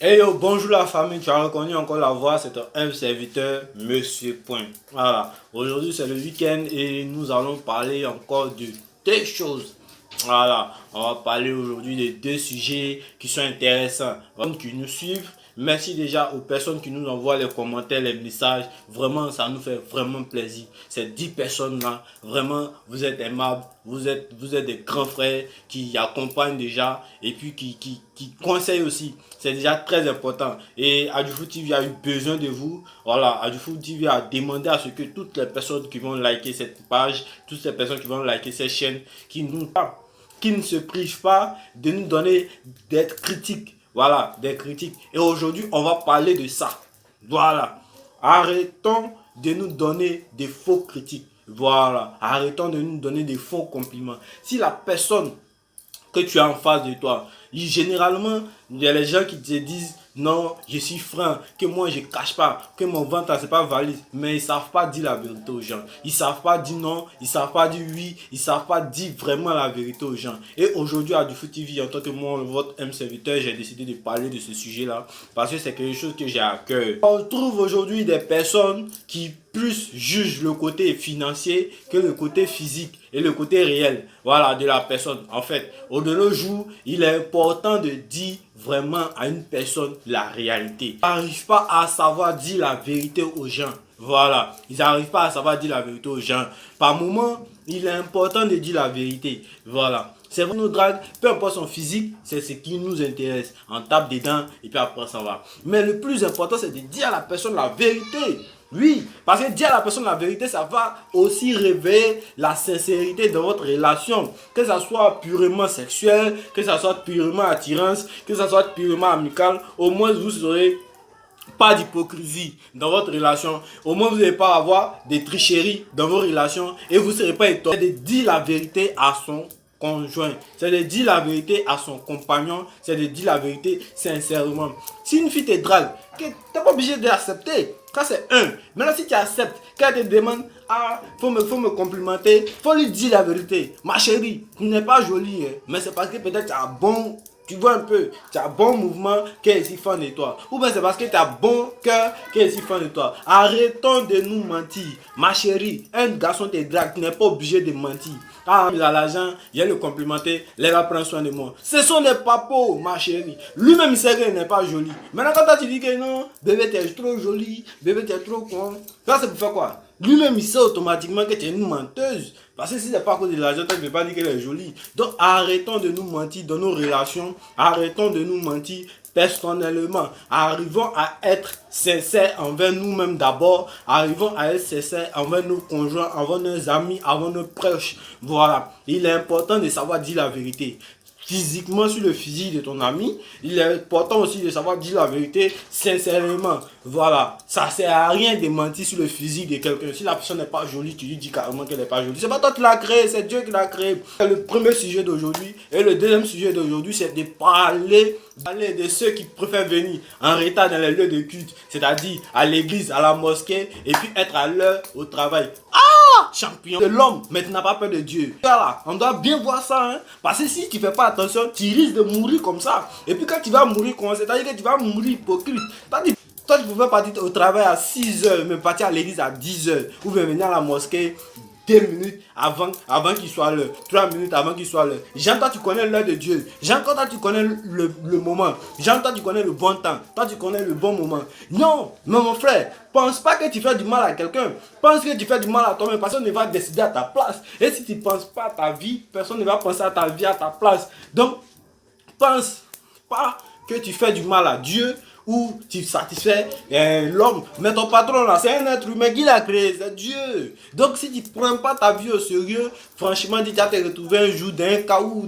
Hey yo, bonjour la famille, tu as reconnu encore la voix, c'est un serviteur, Monsieur Point. Voilà, aujourd'hui c'est le week-end et nous allons parler encore de deux choses. Voilà, on va parler aujourd'hui de deux sujets qui sont intéressants. Vraiment, qui nous suivent. Merci déjà aux personnes qui nous envoient les commentaires, les messages. Vraiment, ça nous fait vraiment plaisir. Ces 10 personnes-là, vraiment, vous êtes aimables. Vous êtes des grands frères qui accompagnent déjà et puis qui conseillent aussi. C'est déjà très important. Et Adjoufoot TV a eu besoin de vous. Voilà, Adjoufoot TV a demandé à ce que toutes les personnes qui vont liker cette page, toutes les personnes qui vont liker cette chaîne, qui ne se privent pas de nous donner des critiques. Voilà, des critiques. Et aujourd'hui, on va parler de ça. Voilà. Arrêtons de nous donner des faux critiques. Voilà. Arrêtons de nous donner des faux compliments. Si la personne que tu as en face de toi, généralement, il y a les gens qui te disent non, je suis franc, que moi je cache pas, que mon ventre c'est pas valide, mais ils savent pas dire la vérité aux gens. Ils savent pas dire non, ils savent pas dire oui, ils savent pas dire vraiment la vérité aux gens. Et aujourd'hui à Adjoufoot TV, en tant que moi, votre serviteur, j'ai décidé de parler de ce sujet-là parce que c'est quelque chose que j'ai à cœur. On trouve aujourd'hui des personnes qui plus jugent le côté financier que le côté physique et le côté réel, voilà, de la personne. En fait, au de nos jours, il est important de dire vraiment à une personne la réalité. Ils n'arrivent pas à savoir dire la vérité aux gens. Voilà, ils n'arrivent pas à savoir dire la vérité aux gens. Par moment, il est important de dire la vérité. Voilà. C'est vrai, nous drague, peu importe son physique, c'est ce qui nous intéresse. On tape dedans et puis après ça va. Mais le plus important, c'est de dire à la personne la vérité. Oui, parce que dire à la personne la vérité, ça va aussi révéler la sincérité de votre relation. Que ça soit purement sexuel, que ça soit purement attirance, que ça soit purement amical, au moins vous serez pas d'hypocrisie dans votre relation. Au moins vous n'allez pas avoir des tricheries dans vos relations et vous ne serez pas étonné de dire la vérité à son conjoint. C'est de dire la vérité à son compagnon. C'est de dire la vérité sincèrement. Si une fille te drague, tu n'es pas obligé d'accepter. Ça c'est un. Maintenant si tu acceptes, quand elle te demande, ah, faut me complimenter, faut lui dire la vérité. Ma chérie, tu n'es pas jolie, hein, mais c'est parce que peut-être tu as bon, tu vois un peu, tu as bon mouvement qu'elle est si fan de toi. Ou bien c'est parce que tu as bon cœur qu'elle est si fan de toi. Arrêtons de nous mentir. Ma chérie, un garçon te drague, tu n'es pas obligé de mentir. Ah, il a l'argent, il a le complimenter, il va prendre soin de moi. Ce sont des papos, ma chérie. Lui-même, il sait qu'elle n'est pas jolie. Maintenant, quand tu dis que non, bébé, tu es trop jolie, bébé, tu es trop con. Ça, c'est pour faire quoi? Lui-même, il sait automatiquement que tu es une menteuse. Parce que si c'est pas à cause de l'argent, tu ne peux pas dire qu'elle est jolie. Donc, arrêtons de nous mentir dans nos relations. Arrêtons de nous mentir personnellement. Arrivons à être sincères envers nous-mêmes d'abord. Arrivons à être sincères envers nos conjoints, envers nos amis, envers nos proches. Voilà. Il est important de savoir dire la vérité. Physiquement sur le physique de ton ami, il est important aussi de savoir dire la vérité sincèrement. Voilà, ça sert à rien de mentir sur le physique de quelqu'un. Si la personne n'est pas jolie, tu lui dis carrément qu'elle n'est pas jolie. C'est pas toi qui l'as créé, c'est Dieu qui l'a créé. Le premier sujet d'aujourd'hui et le deuxième sujet d'aujourd'hui, c'est de parler de ceux qui préfèrent venir en retard dans les lieux de culte, c'est-à-dire à l'église, à la mosquée et puis être à l'heure au travail. Champion de l'homme, mais tu n'as pas peur de Dieu. Voilà, on doit bien voir ça, hein? Parce que si tu fais pas attention, tu risques de mourir comme ça. Et puis quand tu vas mourir comme ça, c'est-à-dire que tu vas mourir hypocrite. Toi, tu pouvais partir au travail à 6 heures, mais partir à l'église à 10 heures, ou bien venir à la mosquée 2 minutes avant qu'il soit l'heure, 3 minutes avant qu'il soit l'heure. Jean, toi tu connais l'heure de Dieu. Jean, toi tu connais le moment. Jean, toi tu connais le bon temps. Toi tu connais le bon moment. Non, mais mon frère, pense pas que tu fais du mal à quelqu'un. Pense que tu fais du mal à toi-même. Personne ne va décider à ta place. Et si tu ne penses pas à ta vie, personne ne va penser à ta vie à ta place. Donc, pense pas que tu fais du mal à Dieu ou tu satisfais l'homme. Mais ton patron là, c'est un être humain qui l'a créé, c'est Dieu. Donc si tu ne prends pas ta vie au sérieux, franchement, tu vas te retrouver un jour d'un cas où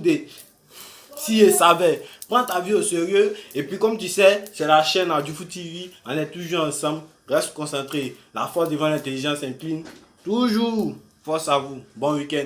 si elle savait, prends ta vie au sérieux. Et puis comme tu sais, c'est la chaîne Adjoufoot TV, on est toujours ensemble. Reste concentré. La force devant l'intelligence incline. Toujours. Force à vous. Bon week-end.